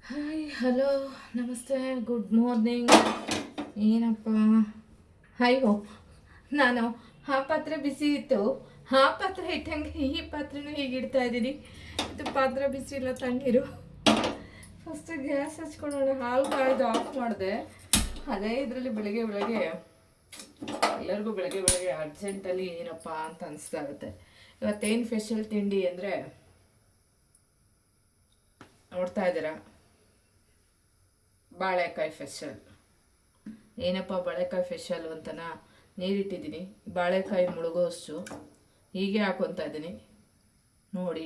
Hi hello ನಮಸ್ತೆ good morning. ಏನಪ್ಪ ಅಯ್ಯೋ, ನಾನು ಆ ಪಾತ್ರೆ ಬಿಸಿ ಇತ್ತು, ಆ ಪಾತ್ರೆ ಇಟ್ಟಂಗೆ ಈ ಪಾತ್ರೆನೂ ಹೀಗೆ ಇಡ್ತಾ ಇದ್ದೀನಿ. ಇದು ಪಾತ್ರೆ ಬಿಸಿ ಇಲ್ಲ, ತಣ್ಣೀರು. ಫಸ್ಟ್ ಗ್ಯಾಸ್ ಹಚ್ಕೊಳ್ಳೋಣ. ಹಾಲು ಕಾಯ್ದು ಆಫ್ ಮಾಡಿದೆ. ಅದೇ ಇದರಲ್ಲಿ ಬೆಳಗ್ಗೆ ಬೆಳಗ್ಗೆ ಎಲ್ಲರಿಗೂ ಬೆಳಗ್ಗೆ ಬೆಳಗ್ಗೆ ಅರ್ಜೆಂಟಲ್ಲಿ ಏನಪ್ಪ ಅಂತ ಅನಿಸ್ತಾ ಇರುತ್ತೆ. ಇವತ್ತೇನು ಸ್ಪೆಷಲ್ ತಿಂಡಿ ಅಂದರೆ ನೋಡ್ತಾ ಇದ್ದೀರಾ, ಬಾಳೆಕಾಯಿ ಫೆಷಲ್. ಏನಪ್ಪ ಬಾಳೆಕಾಯಿ ಫೆಷಲ್ ಅಂತನ ನೀರಿಟ್ಟಿದ್ದೀನಿ. ಬಾಳೆಕಾಯಿ ಮುಳುಗೋಷ್ಟು ಹೀಗೆ ಹಾಕೊತಾ ಇದ್ದೀನಿ. ನೋಡಿ,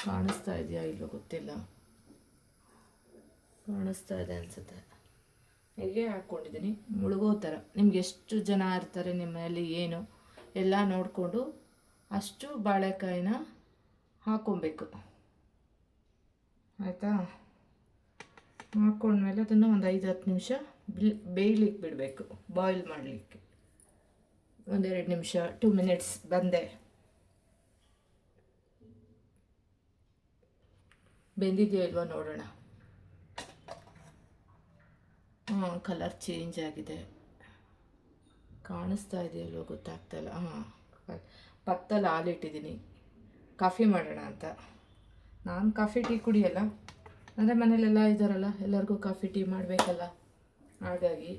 ಕಾಣಿಸ್ತಾ ಇದೆಯಾ ಇಲ್ಲೋ ಗೊತ್ತಿಲ್ಲ, ಕಾಣಿಸ್ತಾ ಇದೆ ಅನಿಸುತ್ತೆ. ಹೀಗೆ ಹಾಕ್ಕೊಂಡಿದ್ದೀನಿ ಮುಳುಗೋ ಥರ. ನಿಮ್ಗೆ ಎಷ್ಟು ಜನ ಇರ್ತಾರೆ ನಿಮ್ಮ ಮನೆಯಲ್ಲಿ ಏನು ಎಲ್ಲ ನೋಡಿಕೊಂಡು ಅಷ್ಟು ಬಾಳೆಕಾಯಿನ ಹಾಕ್ಕೊಬೇಕು, ಆಯಿತಾ? ಹಾಕ್ಕೊಂಡ್ಮೇಲೆ ಅದನ್ನು ಒಂದು 5-10 ನಿಮಿಷ ಬೇಯಲಿಕ್ಕೆ ಬಿಡಬೇಕು, ಬಾಯ್ಲ್ ಮಾಡಲಿಕ್ಕೆ. 1-2 ನಿಮಿಷ, 2 ಮಿನಿಟ್ಸ್ ಬಂದೆ. ಬೆಂದಿದೆಯೋ ಇಲ್ವಾ ನೋಡೋಣ. ಕಲರ್ ಚೇಂಜ್ ಆಗಿದೆ, ಕಾಣಿಸ್ತಾ ಇದೆಯಲ್ವ ಗೊತ್ತಾಗ್ತಾಯಿಲ್ಲ. ಪಕ್ಕದಲ್ಲಿ ಹಾಲಿಟ್ಟಿದ್ದೀನಿ, ಕಾಫಿ ಮಾಡೋಣ ಅಂತ. ನಾನು ಕಾಫಿ ಟೀ ಕುಡಿಯಲ್ಲ, ಅಂದರೆ ಮನೇಲೆಲ್ಲ ಇದ್ದಾರಲ್ಲ, ಎಲ್ಲರಿಗೂ ಕಾಫಿ ಟೀ ಮಾಡಬೇಕಲ್ಲ. ಹಾಗಾಗಿ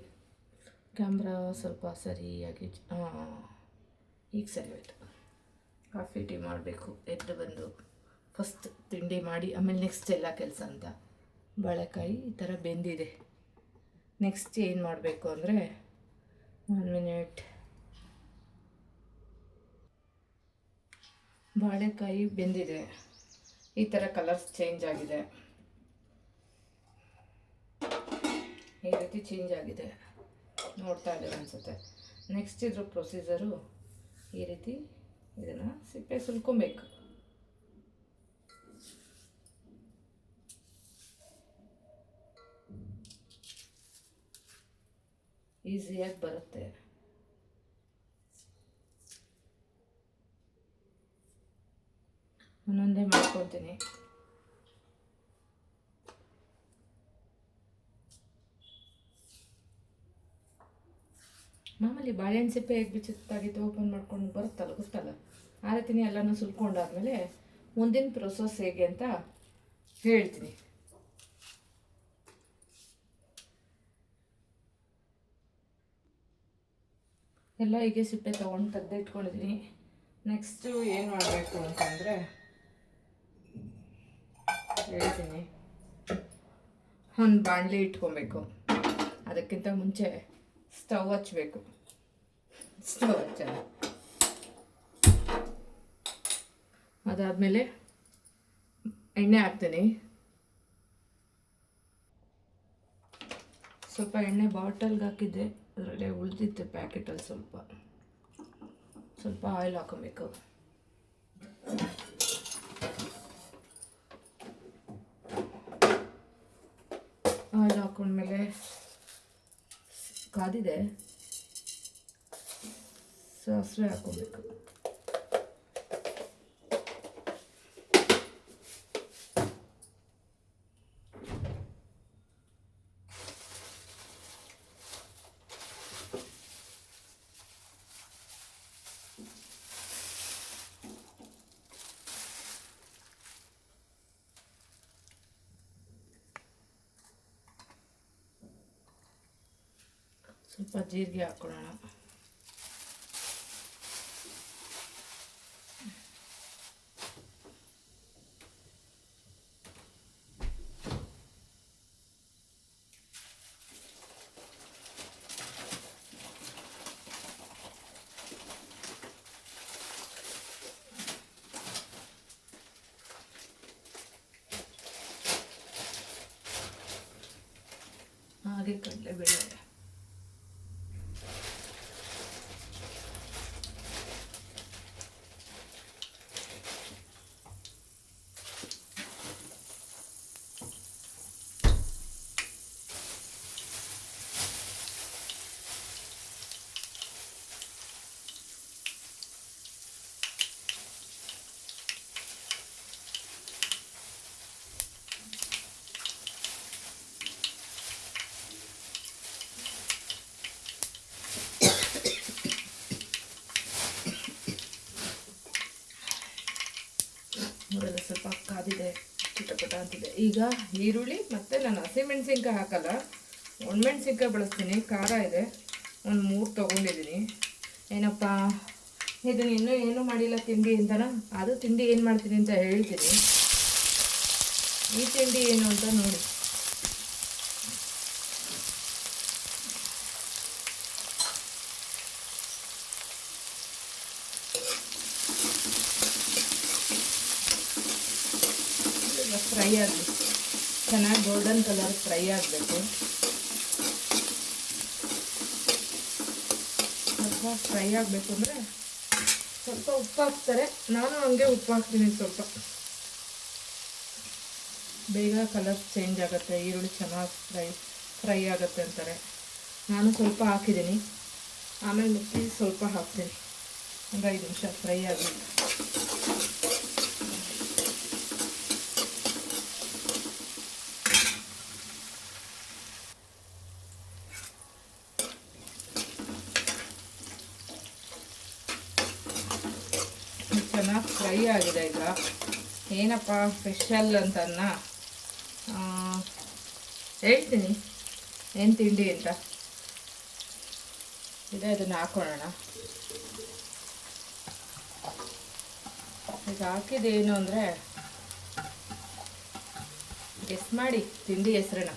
ಕ್ಯಾಮ್ರಾ ಸ್ವಲ್ಪ ಸರಿಯಾಗಿ ಈಗ ಸರಿ ಹೋಯ್ತು. ಕಾಫಿ ಟೀ ಮಾಡಬೇಕು, ಎದ್ದು ಬಂದು ಫಸ್ಟ್ ತಿಂಡಿ ಮಾಡಿ ಆಮೇಲೆ ನೆಕ್ಸ್ಟ್ ಎಲ್ಲ ಕೆಲಸ ಅಂತ. ಬಾಳೆಕಾಯಿ ಈ ಥರ ಬೆಂದಿದೆ. ನೆಕ್ಸ್ಟ್ ಏನು ಮಾಡಬೇಕು ಅಂದರೆ 1 ಮಿನಿಟ್. ಬಾಳೆಕಾಯಿ ಬೆಂದಿದೆ, ಈ ಥರ ಕಲರ್ಸ್ ಚೇಂಜ್ ಆಗಿದೆ, ಈ ರೀತಿ ಚೇಂಜ್ ಆಗಿದೆ, ನೋಡ್ತಾ ಇದ್ದಾರೆ ಅನಿಸುತ್ತೆ. ನೆಕ್ಸ್ಟ್ ಇದ್ರ ಪ್ರೊಸೀಜರು ಈ ರೀತಿ ಇದನ್ನು ಸಿಪ್ಪೆ ಸುಲ್ಕೊಬೇಕು. ಈಸಿಯಾಗಿ ಬರುತ್ತೆ. ಒಂದೊಂದೇ ಮಾಡ್ಕೊತೀನಿ. ಮಾಮೂಲಿ ಬಾಳೆಹಣ್ಣು ಸಿಪ್ಪೆ ಹೇಗೆ ಬಿಚ್ಚತ್ತಾಗಿತ್ತು ಓಪನ್ ಮಾಡ್ಕೊಂಡು ಬರುತ್ತಲ್ಲ, ಗೊತ್ತಲ್ಲ, ಆ ರೀತಿನೇ ಎಲ್ಲನೂ ಸುಲ್ಕೊಂಡಾದ್ಮೇಲೆ ಮುಂದಿನ ಪ್ರೊಸೆಸ್ ಹೇಗೆ ಅಂತ ಹೇಳ್ತೀನಿ. ಎಲ್ಲ ಹೀಗೆ ಸಿಪ್ಪೆ ತೊಗೊಂಡು ತೆಗೆದಿಟ್ಕೊಂಡಿದ್ದೀನಿ. ನೆಕ್ಸ್ಟು ಏನು ಮಾಡಬೇಕು ಅಂತಂದರೆ ಹೇಳ್ತೀನಿ. ಒಂದು ಬಾಣಲಿ ಇಟ್ಕೊಬೇಕು. ಅದಕ್ಕಿಂತ ಮುಂಚೆ ಸ್ಟವ್ ಹಚ್ಚಬೇಕು. ಸ್ಟವ್ ಹಚ್ಚೋಣ. ಅದಾದಮೇಲೆ ಎಣ್ಣೆ ಹಾಕ್ತೀನಿ. ಸ್ವಲ್ಪ ಎಣ್ಣೆ ಬಾಟಲ್ಗೆ ಹಾಕಿದ್ದೆ, ಅದರಲ್ಲೇ ಉಳಿದಿತ್ತು ಪ್ಯಾಕೆಟಲ್ಲಿ. ಸ್ವಲ್ಪ ಆಯಿಲ್ ಹಾಕೊಬೇಕು. ಆಯಿಲ್ ಹಾಕೊಂಡ್ಮೇಲೆ ಕಾದಿದೆ, ಸಾಸಿವೆ ಹಾಕ್ಕೊಬೇಕು. ಸ್ವಲ್ಪ ಜೀರಿಗೆ ಹಾಕ್ಕೊಳ್ಳೋಣ. ಹಾಗೆ ಕಡಲೆಬೇಳೆ, ನೋಡೋದು ಸ್ವಲ್ಪ ಕಾದಿದೆ, ಚಿಟಪಟ ಅಂತಿದೆ. ಈಗ ಈರುಳ್ಳಿ ಮತ್ತು ನಾನು ಹಸಿಮೆಣ್ಸಿನ್ಕಾಯಿ ಹಾಕಲ್ಲ, ಒಣಮೆಣ್ಸಿನ್ಕಾಯಿ ಬಳಸ್ತೀನಿ. ಖಾರ ಇದೆ, ಒಂದು 3 ತೊಗೊಂಡಿದ್ದೀನಿ. ಏನಪ್ಪ ಇದನ್ನು ಇನ್ನೂ ಏನೂ ಮಾಡಿಲ್ಲ ತಿಂಡಿ ಅಂತನ. ಅದು ತಿಂಡಿ ಏನು ಮಾಡ್ತೀನಿ ಅಂತ ಹೇಳ್ತೀನಿ. ಈ ತಿಂಡಿ ಏನು ಅಂತ ನೋಡಿ. ಫ್ರೈ ಆಗಲಿ, ಚೆನ್ನಾಗಿ ಗೋಲ್ಡನ್ ಕಲರ್ ಫ್ರೈ ಆಗಬೇಕು. ಸ್ವಲ್ಪ ಫ್ರೈ ಆಗಬೇಕು ಅಂದರೆ ಸ್ವಲ್ಪ ಉಪ್ಪು ಹಾಕ್ತಾರೆ. ನಾನು ಹಂಗೆ ಉಪ್ಪು ಹಾಕ್ತೀನಿ. ಸ್ವಲ್ಪ ಬೇಗ ಕಲರ್ ಚೇಂಜ್ ಆಗುತ್ತೆ, ಈರುಳ್ಳಿ ಚೆನ್ನಾಗಿ ಫ್ರೈ ಆಗುತ್ತೆ ಅಂತಾರೆ. ನಾನು ಸ್ವಲ್ಪ ಹಾಕಿದ್ದೀನಿ, ಆಮೇಲೆ ಮುಚ್ಚಿ ಸ್ವಲ್ಪ ಹಾಕ್ತೀನಿ. ಒಂದು 5 ನಿಮಿಷ ಫ್ರೈ ಆಗಲಿ. ಚೆನ್ನಾಗಿ ಫ್ರೈ ಆಗಿದೆ. ಈಗ ಏನಪ್ಪ ಸ್ಪೆಷಲ್ ಅಂತನ್ನ ಹೇಳ್ತೀನಿ, ಏನು ತಿಂಡಿ ಅಂತ. ಇದೆ, ಅದನ್ನು ಹಾಕೋಣ. ಈಗ ಹಾಕಿದ್ದೇನು ಅಂದರೆ ಗೆಸ್ ಮಾಡಿ ತಿಂಡಿ ಹೆಸ್ರನ್ನ.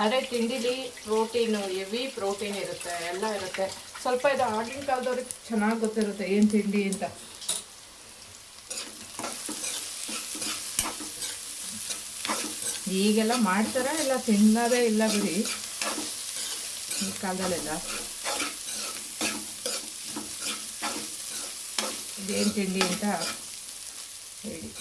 ಆದರೆ ತಿಂಡಿಲಿ ಪ್ರೋಟೀನು, ಹೆವಿ ಪ್ರೋಟೀನ್ ಇರುತ್ತೆ, ಎಲ್ಲ ಇರುತ್ತೆ. ಸ್ವಲ್ಪ ಇದು ಆಗಿನ ಕಾಲದವ್ರಿಗೆ ಚೆನ್ನಾಗಿ ಗೊತ್ತಿರುತ್ತೆ ಏನು ತಿಂಡಿ ಅಂತ. ಈಗೆಲ್ಲ ಮಾಡ್ತಾರೆ, ಎಲ್ಲ ತಿನ್ನೋದೇ ಇಲ್ಲ ಬಿಡಿ ಈ ಕಾಲದಲ್ಲೆಲ್ಲ. ಇದೇನು ತಿಂಡಿ ಅಂತ ಹೇಳಿ.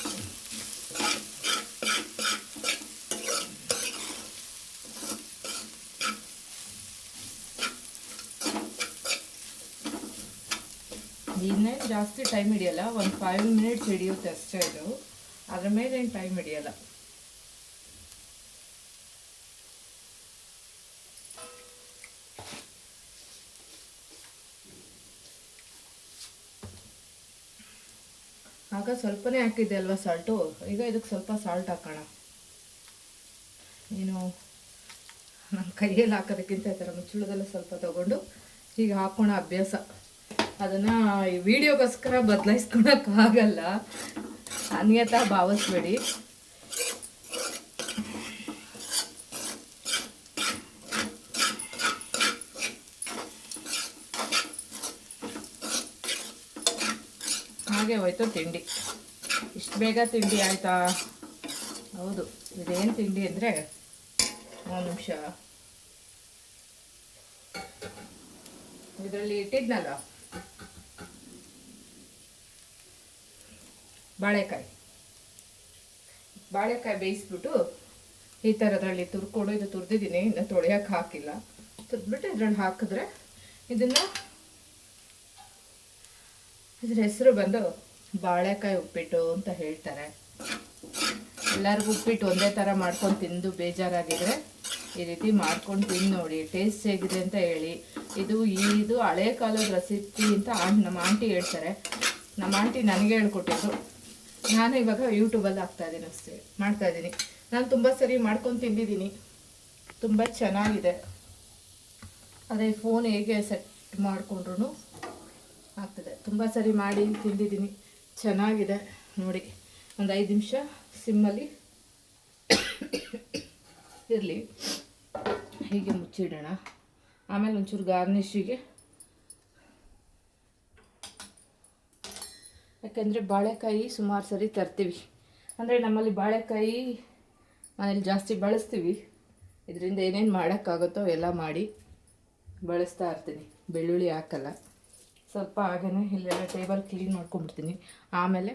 ಇನ್ನೇನು ಜಾಸ್ತಿ ಟೈಮ್ ಹಿಡಿಯಲ್ಲ, ಒಂದು 5 ಮಿನಿಟ್ಸ್ ಹಿಡಿಯುತ್ತೆ ಅಷ್ಟೇ. ಇದು ಅದ್ರ ಮೇಲೆ ಏನು ಟೈಮ್ ಹಿಡಿಯಲ್ಲ. ಆಗ ಸ್ವಲ್ಪನೇ ಹಾಕಿದ್ದೆ ಅಲ್ವಾ ಸಾಲ್ಟು. ಈಗ ಇದಕ್ಕೆ ಸ್ವಲ್ಪ ಸಾಲ್ಟ್ ಹಾಕೋಣ. ನೀನು ನಮ್ಮ ಕೈಯಲ್ಲಿ ಹಾಕೋದಕ್ಕಿಂತ ಈ ಥರ ಮುಚ್ಚಳದಲ್ಲೇ ಸ್ವಲ್ಪ ತೊಗೊಂಡು ಹೀಗೆ ಹಾಕೋಣ ಅಭ್ಯಾಸ. ಅದನ್ನು ಈ ವಿಡಿಯೋಗೋಸ್ಕರ ಬದಲಾಯಿಸ್ಕೊಳಕ್ಕಾಗಲ್ಲ, ಅನ್ಯತಾ ಭಾವಿಸ್ಬೇಡಿ. ಹಾಗೆ ಹೋಯ್ತು ತಿಂಡಿ. ಇಷ್ಟು ಬೇಗ ತಿಂಡಿ ಆಯಿತಾ? ಹೌದು. ಇದೇನು ತಿಂಡಿ ಅಂದರೆ, ಒಂದು ನಿಮಿಷ, ಇದರಲ್ಲಿ ಇಟ್ಟಿದ್ನಲ್ಲ ಬಾಳೆಕಾಯಿ ಬೇಯಿಸ್ಬಿಟ್ಟು ಈ ಥರದ್ರಲ್ಲಿ ತುರ್ಕೊಂಡು, ಇದು ತುರ್ದಿದ್ದೀನಿ, ಇನ್ನು ತೊಳೆಯೋಕೆ ಹಾಕಿಲ್ಲ. ತುರ್ದ್ಬಿಟ್ಟು ಇದ್ರಲ್ಲಿ ಹಾಕಿದ್ರೆ ಇದನ್ನು, ಇದ್ರ ಹೆಸರು ಬಂದು ಬಾಳೆಕಾಯಿ ಉಪ್ಪಿಟ್ಟು ಅಂತ ಹೇಳ್ತಾರೆ. ಎಲ್ಲರಿಗೂ ಉಪ್ಪಿಟ್ಟು ಒಂದೇ ಥರ ಮಾಡ್ಕೊಂಡು ತಿಂದು ಬೇಜಾರಾಗಿದ್ರೆ ಈ ರೀತಿ ಮಾಡ್ಕೊಂಡು ತಿಂದು ನೋಡಿ, ಟೇಸ್ಟ್ ಹೇಗಿದೆ ಅಂತ ಹೇಳಿ. ಇದು ಹಳೆ ಕಾಲದ ರೆಸಿಪಿ ಅಂತ ನಮ್ಮ ಆಂಟಿ ಹೇಳ್ತಾರೆ. ನಮ್ಮ ಆಂಟಿ ನನಗೆ ಹೇಳ್ಕೊಟ್ಟಿದ್ರು. ನಾನು ಇವಾಗ ಯೂಟ್ಯೂಬಲ್ಲಿ ಹಾಕ್ತಾಯಿದ್ದೀನಿ ಅಷ್ಟೇ, ಮಾಡ್ತಾಯಿದ್ದೀನಿ. ನಾನು ತುಂಬ ಸರಿ ಮಾಡ್ಕೊಂಡು ತಿಂದಿದ್ದೀನಿ, ತುಂಬ ಚೆನ್ನಾಗಿದೆ. ಅದೇ ಫೋನ್ ಹೇಗೆ ಸೆಟ್ ಮಾಡಿಕೊಂಡ್ರು ಆಗ್ತದೆ. ತುಂಬ ಸರಿ ಮಾಡಿ ತಿಂದಿದ್ದೀನಿ, ಚೆನ್ನಾಗಿದೆ ನೋಡಿ. ಒಂದು 5 ನಿಮಿಷ ಸಿಮ್ಮಲ್ಲಿ ಇರಲಿ, ಹೀಗೆ ಮುಚ್ಚಿಡೋಣ. ಆಮೇಲೆ ಒಂಚೂರು ಗಾರ್ನಿಷಿಗೆ, ಯಾಕಂದರೆ ಬಾಳೆಕಾಯಿ ಸುಮಾರು ಸರಿ ತರ್ತೀವಿ. ಅಂದರೆ ನಮ್ಮಲ್ಲಿ ಬಾಳೆಕಾಯಿ ಮನೇಲಿ ಜಾಸ್ತಿ ಬಳಸ್ತೀವಿ. ಇದರಿಂದ ಏನೇನು ಮಾಡೋಕ್ಕಾಗುತ್ತೋ ಎಲ್ಲ ಮಾಡಿ ಬಳಸ್ತಾ ಇರ್ತೀನಿ. ಬೆಳ್ಳುಳ್ಳಿ ಹಾಕಲ್ಲ, ಸ್ವಲ್ಪ ಹಾಗೆಯೇ ಇಲ್ಲೆಲ್ಲ ಟೇಬಲ್ ಕ್ಲೀನ್ ಮಾಡ್ಕೊಂಡ್ಬಿಡ್ತೀನಿ. ಆಮೇಲೆ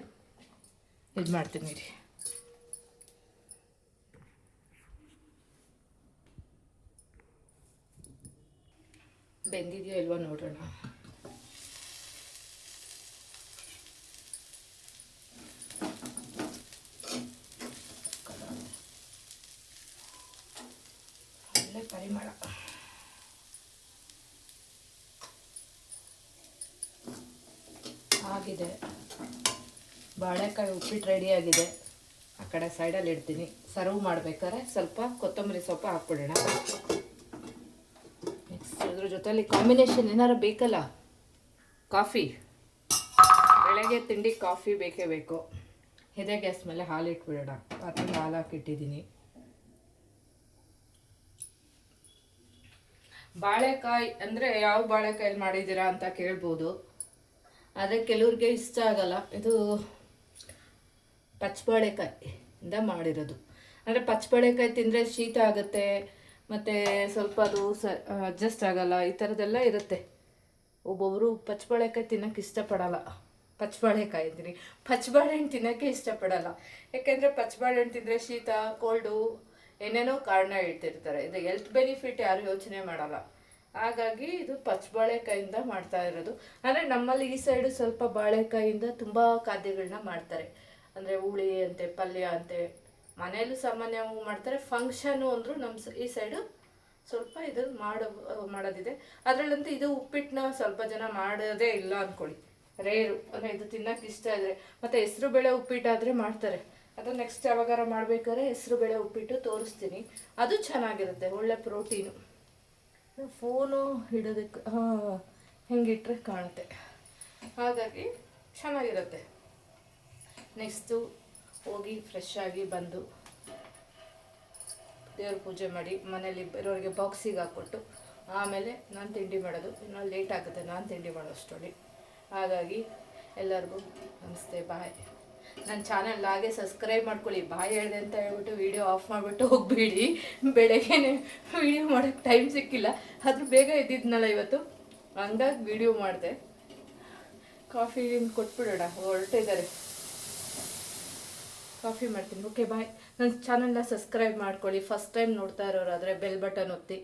ಇದು ಮಾಡ್ತೀನಿ ರೀ. ಬೆಂದಿದೆಯೋ ಇಲ್ವೋ ನೋಡೋಣ. ಪರಿಮಳ. ಆಗಿದೆ, ಬಾಳೆಕಾಯಿ ಉಪ್ಪಿಟ್ಟು ರೆಡಿಯಾಗಿದೆ. ಆ ಕಡೆ ಸೈಡಲ್ಲಿ ಇಡ್ತೀನಿ. ಸರ್ವ್ ಮಾಡ್ಬೇಕಾದ್ರೆ ಸ್ವಲ್ಪ ಕೊತ್ತಂಬರಿ ಸೊಪ್ಪು ಹಾಕ್ಬಿಡೋಣ. ನೆಕ್ಸ್ಟ್ ಇದ್ರ ಜೊತೆಲಿ ಕಾಂಬಿನೇಷನ್ ಏನಾರು ಬೇಕಲ್ಲ, ಕಾಫಿ. ಬೆಳಗ್ಗೆ ತಿಂಡಿ ಕಾಫಿ ಬೇಕೇ ಬೇಕು. ಎದೆ ಗ್ಯಾಸ್ ಮೇಲೆ ಹಾಲು ಇಟ್ಬಿಡೋಣ. ಪಾತ್ರೆಗೆ ಹಾಲು ಹಾಕಿಟ್ಟಿದ್ದೀನಿ. ಬಾಳೆಕಾಯಿ ಅಂದರೆ ಯಾವ ಬಾಳೆಕಾಯಲ್ಲಿ ಮಾಡಿದ್ದೀರಾ ಅಂತ ಕೇಳ್ಬೋದು. ಆದರೆ ಕೆಲವ್ರಿಗೆ ಇಷ್ಟ ಆಗಲ್ಲ. ಇದು ಪಚ್ಚಬಾಳೆಕಾಯಿಂದ ಮಾಡಿರೋದು. ಅಂದರೆ ಪಚ್ಚಬಾಳೆಕಾಯಿ ತಿಂದರೆ ಶೀತ ಆಗುತ್ತೆ, ಮತ್ತು ಸ್ವಲ್ಪ ಅದು ಅಡ್ಜಸ್ಟ್ ಆಗಲ್ಲ, ಈ ಥರದ್ದೆಲ್ಲ ಇರುತ್ತೆ. ಒಬ್ಬೊಬ್ಬರು ಪಚ್ಚಬಾಳೆಕಾಯಿ ತಿನ್ನೋಕ್ಕೆ ಇಷ್ಟಪಡಲ್ಲ. ಪಚ್ಚಬಾಳೆಕಾಯಿ ಅಂತೀನಿ, ಪಚ್ಚಬಾಳೆಹಣ್ಣು ತಿನ್ನೋಕ್ಕೆ ಇಷ್ಟಪಡಲ್ಲ. ಯಾಕೆಂದರೆ ಪಚ್ಚಬಾಳೆಹಣ್ಣು ತಿಂದರೆ ಶೀತ, ಕೋಲ್ಡು, ಏನೇನೋ ಕಾರಣ ಹೇಳ್ತಿರ್ತಾರೆ. ಇದು ಹೆಲ್ತ್ ಬೆನಿಫಿಟ್ ಯಾರು ಯೋಚನೆ ಮಾಡಲ್ಲ. ಹಾಗಾಗಿ ಇದು ಪಚ್ಚಬಾಳೆಕಾಯಿಂದ ಮಾಡ್ತಾ ಇರೋದು. ಅಂದರೆ ನಮ್ಮಲ್ಲಿ ಈ ಸೈಡು ಸ್ವಲ್ಪ ಬಾಳೆಕಾಯಿಂದ ತುಂಬ ಖಾದ್ಯಗಳನ್ನ ಮಾಡ್ತಾರೆ. ಅಂದರೆ ಹುಳಿ ಅಂತೆ, ಪಲ್ಯ ಅಂತೆ, ಮನೆಯಲ್ಲೂ ಸಾಮಾನ್ಯವಾಗಿ ಮಾಡ್ತಾರೆ. ಫಂಕ್ಷನು ಅಂದರೂ ನಮ್ಮ ಈ ಸೈಡು ಸ್ವಲ್ಪ ಇದು ಮಾಡೋದಿದೆ. ಅದರಲ್ಲಂತೂ ಇದು ಉಪ್ಪಿಟ್ಟನ್ನ ಸ್ವಲ್ಪ ಜನ ಮಾಡೋದೇ ಇಲ್ಲ ಅಂದ್ಕೊಳ್ಳಿ, ರೇರು. ಅಂದರೆ ಇದು ತಿನ್ನೋಕೆ ಇಷ್ಟ ಇದ್ದರೆ. ಮತ್ತು ಹೆಸರು ಬೇಳೆ ಉಪ್ಪಿಟ್ಟಾದರೆ ಮಾಡ್ತಾರೆ. ಅದು ನೆಕ್ಸ್ಟ್ ಯಾವಾಗಾರ ಮಾಡ್ಬೇಕಾದ್ರೆ ಹೆಸರು ಬೇಳೆ ಉಪ್ಪಿಟ್ಟು ತೋರಿಸ್ತೀನಿ. ಅದು ಚೆನ್ನಾಗಿರುತ್ತೆ, ಒಳ್ಳೆ ಪ್ರೋಟೀನು. ಫೋನು ಹಿಡೋದಕ್ಕೆ ಹೆಂಗಿಟ್ರೆ ಕಾಣುತ್ತೆ, ಹಾಗಾಗಿ ಚೆನ್ನಾಗಿರುತ್ತೆ. ನೆಕ್ಸ್ಟು ಹೋಗಿ ಫ್ರೆಶ್ ಆಗಿ ಬಂದು ದೇವ್ರ ಪೂಜೆ ಮಾಡಿ ಮನೇಲಿ ಇರೋರಿಗೆ ಬಾಕ್ಸಿಗೆ ಹಾಕ್ಕೊಟ್ಟು ಆಮೇಲೆ ನಾನು ತಿಂಡಿ ಮಾಡೋದು. ಇನ್ನೂ ಲೇಟ್ ಆಗುತ್ತೆ ನಾನು ತಿಂಡಿ ಮಾಡೋ ಅಷ್ಟರಲ್ಲಿ. ಹಾಗಾಗಿ ಎಲ್ಲರಿಗೂ ನಮಸ್ತೆ, ಬಾಯ್. ನನ್ನ ಚಾನಲ್ ಹಾಗೆ ಸಬ್ಸ್ಕ್ರೈಬ್ ಮಾಡ್ಕೊಳ್ಳಿ. ಬಾಯ್ ಹೇಳಿದೆ ಅಂತ ಹೇಳ್ಬಿಟ್ಟು ವೀಡಿಯೋ ಆಫ್ ಮಾಡಿಬಿಟ್ಟು ಹೋಗ್ಬೇಡಿ. ಬೆಳಗ್ಗೆನೇ ವೀಡಿಯೋ ಮಾಡೋಕ್ಕೆ ಟೈಮ್ ಸಿಕ್ಕಿಲ್ಲ, ಆದರೂ ಬೇಗ ಎದ್ದಿದ್ನಲ್ಲ ಇವತ್ತು, ಹಂಗಾಗಿ ವೀಡಿಯೋ ಮಾಡಿದೆ. ಕಾಫಿ ಕೊಟ್ಬಿಡೋಣ, ಹೊರಟಿದ್ದಾರೆ. ಕಾಫಿ ಮಾಡ್ತೀನಿ. ಓಕೆ, ಬಾಯ್. ನನ್ನ ಚಾನಲ್ನ ಸಬ್ಸ್ಕ್ರೈಬ್ ಮಾಡ್ಕೊಳ್ಳಿ. ಫಸ್ಟ್ ಟೈಮ್ ನೋಡ್ತಾ ಇರೋರಾದರೆ ಬೆಲ್ ಬಟನ್ ಒತ್ತಿ.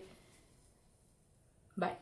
ಬಾಯ್.